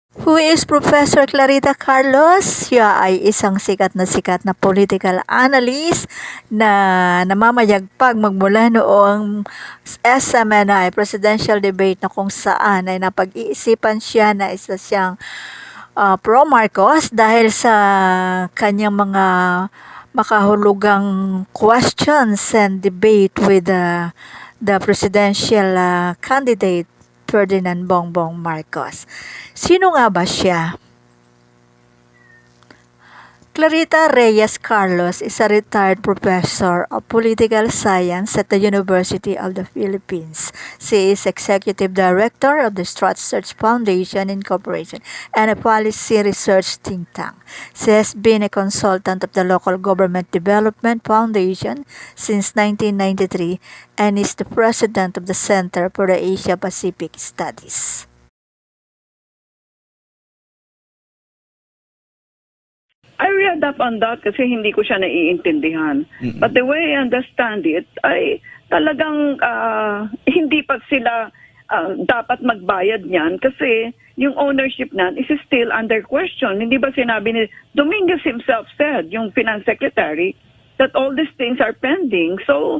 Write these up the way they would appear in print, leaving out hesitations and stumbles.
Who is Professor Clarita Carlos? Siya ay isang sikat na political analyst na namamayagpag magmula noong SMNI presidential debate na kung saan ay napag-iisipan siya na isa siyang pro-Marcos dahil sa kanyang mga makahulugang questions and debate with the presidential candidate Ferdinand Bongbong Marcos. Sino nga ba siya? Clarita Reyes Carlos is a retired professor of political science at the University of the Philippines. She is executive director of the Research Foundation Incorporated and a policy research think tank. She has been a consultant of the Local Government Development Foundation since 1993 and is the president of the Center for the Asia-Pacific Studies. I read up on that kasi hindi ko siya naiintindihan. But the way I understand it, ay talagang hindi pa sila dapat magbayad niyan kasi yung ownership niyan is still under question. Hindi ba sinabi ni Dominguez himself said, yung finance secretary, that all these things are pending. So,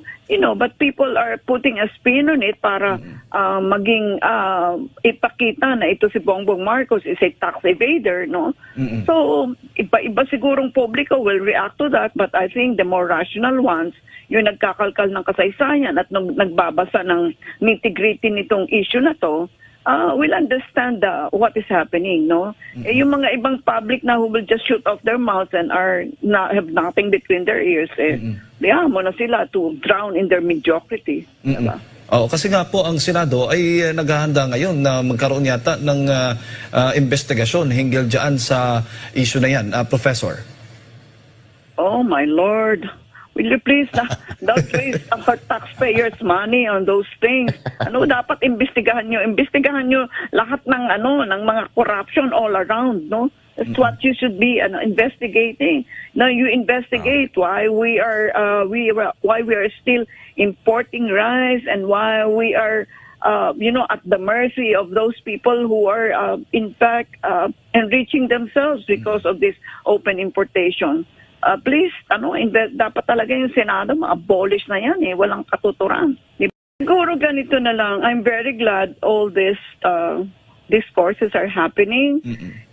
but people are putting a spin on it para maging ipakita na ito si Bongbong Marcos is a tax evader, no? So, iba sigurong publiko will react to that, but I think the more rational ones, yung nagkakalkal ng kasaysayan at nagbabasa ng nitty-gritty nitong issue na to, will understand what is happening, no? Yung mga ibang public na who will just shoot off their mouths and have nothing between their ears, diyan mo na sila to drown in their mediocrity. Diba? Kasi nga po ang Senado ay naghahanda ngayon na magkaroon yata ng investigasyon hinggil dyan sa issue na yan, Professor. Oh my Lord! Will you please don't waste our taxpayers' money on those things? Dapat imbestigahan nyo? Imbestigahan nyo lahat ng ng mga corruption all around, no? That's what you should be investigating. Now you investigate why we are still importing rice and why we are at the mercy of those people who are in fact enriching themselves because of this open importation. Please, dapat talaga yung Senado ma-abolish na yan walang katuturan. Siguro ganito na lang, I'm very glad all these courses are happening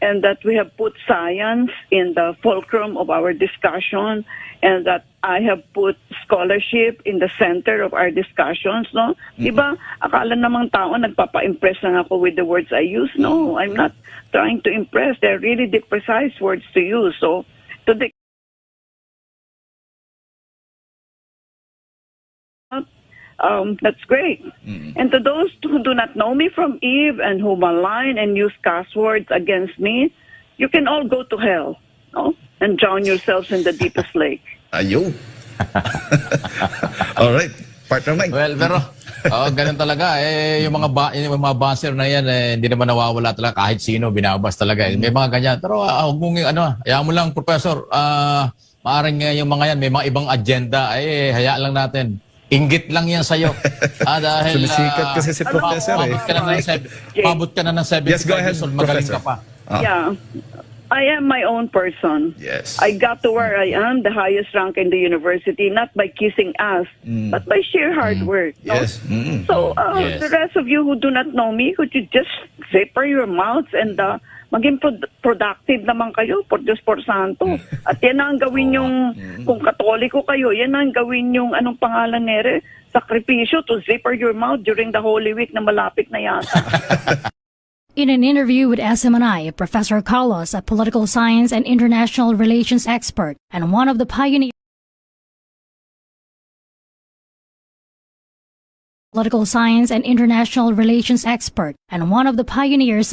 and that we have put science in the fulcrum of our discussion and that I have put scholarship in the center of our discussions, no? Diba, akala namang tao nagpapa-impress lang ako with the words I use. No, I'm not trying to impress. They're really the precise words to use. So, to the that's great. And to those who do not know me from Eve and who malign and use cuss words against me, you can all go to hell, no? And drown yourselves in the deepest lake. Ayun. All right, partner Mike. Well, pero ganun talaga yung mga baser na yan hindi naman nawawala talaga kahit sino binabas talaga. May mga ganyan. Pero huwag mong hayaan mo lang, Professor. Maaring yung mga yan may mga ibang agenda hayaan lang natin. Inggit lang yan sa'yo. Dahil Sumisikat kasi si Professor pabot ka na ng 75 Yes, go ahead, magaling Professor. ka pa. Yeah. I am my own person. Yes. I got to where I am, the highest rank in the university, not by kissing ass, but by sheer hard work. Yes. So, Yes. the rest of you who do not know me, could you just zipper your mouths and maging productive naman kayo por Diyos por Santo. At yan ang gawin yung, kung Katoliko kayo, yan ang gawin yung, anong pangalan nere? Sakripisyo to zipper your mouth during the Holy Week na malapit na yata. In an interview with SMNI, Professor Carlos, a political science and international relations expert and one of the pioneers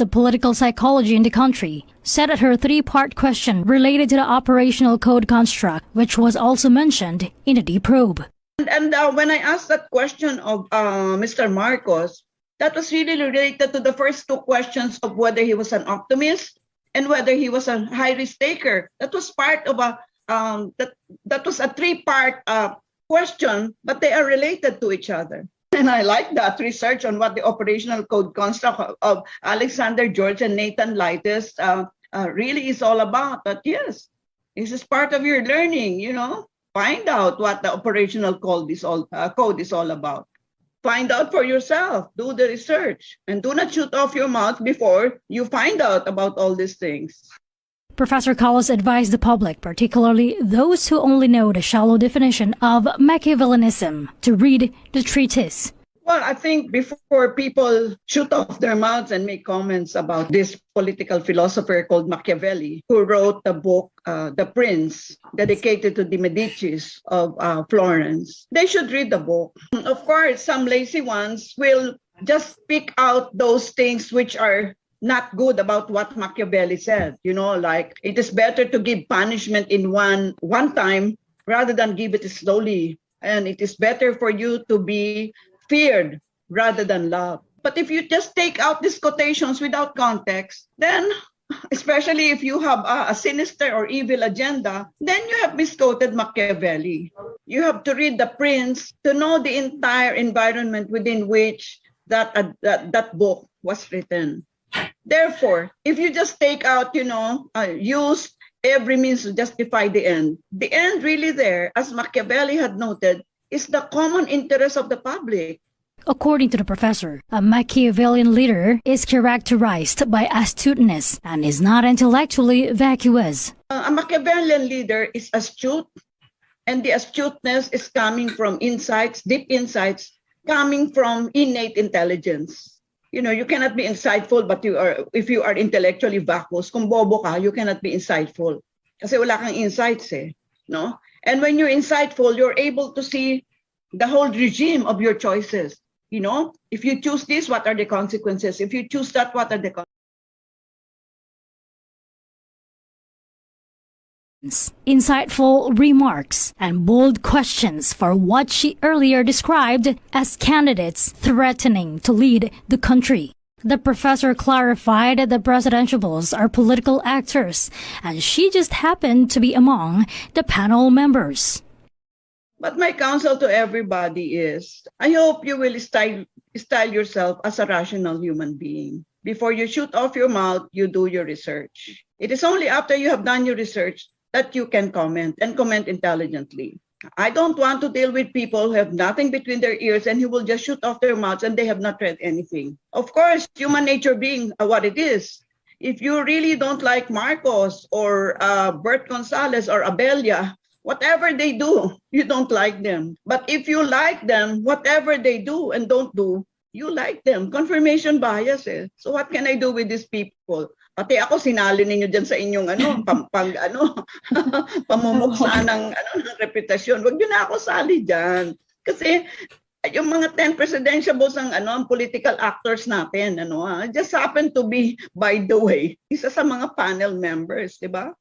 of political psychology in the country, said that her three-part question related to the operational code construct, which was also mentioned in the deep probe. And when I asked that question of Mr. Marcos, that was really related to the first two questions of whether he was an optimist and whether he was a high-risk taker. That was part of that was a three-part question, but they are related to each other. And I like that research on what the operational code construct of Alexander George and Nathan Lightes really is all about. But yes, this is part of your learning, find out what the operational code is all about. Find out for yourself, do the research, and do not shoot off your mouth before you find out about all these things. Professor Carlos advised the public, particularly those who only know the shallow definition of Machiavellianism, to read the treatise. Well, I think before people shoot off their mouths and make comments about this political philosopher called Machiavelli, who wrote the book, The Prince, dedicated to the Medicis of Florence, they should read the book. Of course, some lazy ones will just pick out those things which are not good about what Machiavelli said. Like it is better to give punishment in one time rather than give it slowly. And it is better for you to be feared rather than loved. But if you just take out these quotations without context, then, especially if you have a sinister or evil agenda, then you have misquoted Machiavelli. You have to read The Prince to know the entire environment within which that book was written. Therefore, if you just take out, use every means to justify the end really there, as Machiavelli had noted, is the common interest of the public. According to the professor, a Machiavellian leader is characterized by astuteness and is not intellectually vacuous. A Machiavellian leader is astute, and the astuteness is coming from insights, deep insights, coming from innate intelligence. You cannot be insightful, but if you are intellectually vacuous, kung bobo ka, you cannot be insightful. Kasi wala kang insights no? And when you're insightful, you're able to see the whole regime of your choices. If you choose this, what are the consequences? If you choose that, what are the consequences? Insightful remarks and bold questions for what she earlier described as candidates threatening to lead the country. The professor clarified that the presidentiables are political actors, and she just happened to be among the panel members. But my counsel to everybody is, I hope you will style yourself as a rational human being. Before you shoot off your mouth, you do your research. It is only after you have done your research that you can comment, and comment intelligently. I don't want to deal with people who have nothing between their ears and who will just shoot off their mouths and they have not read anything. Of course, human nature being what it is, if you really don't like Marcos or Bert Gonzalez or Abelia, whatever they do, you don't like them. But if you like them, whatever they do and don't do, you like them. Confirmation bias So what can I do with these people? Pati ako sinali ninyo diyan sa inyong pamumuksa ng reputasyon. Wag niyo na ako sali diyan. Kasi yung mga 10 presidentiables ang political actors natin just happen to be, by the way, isa sa mga panel members, 'di ba?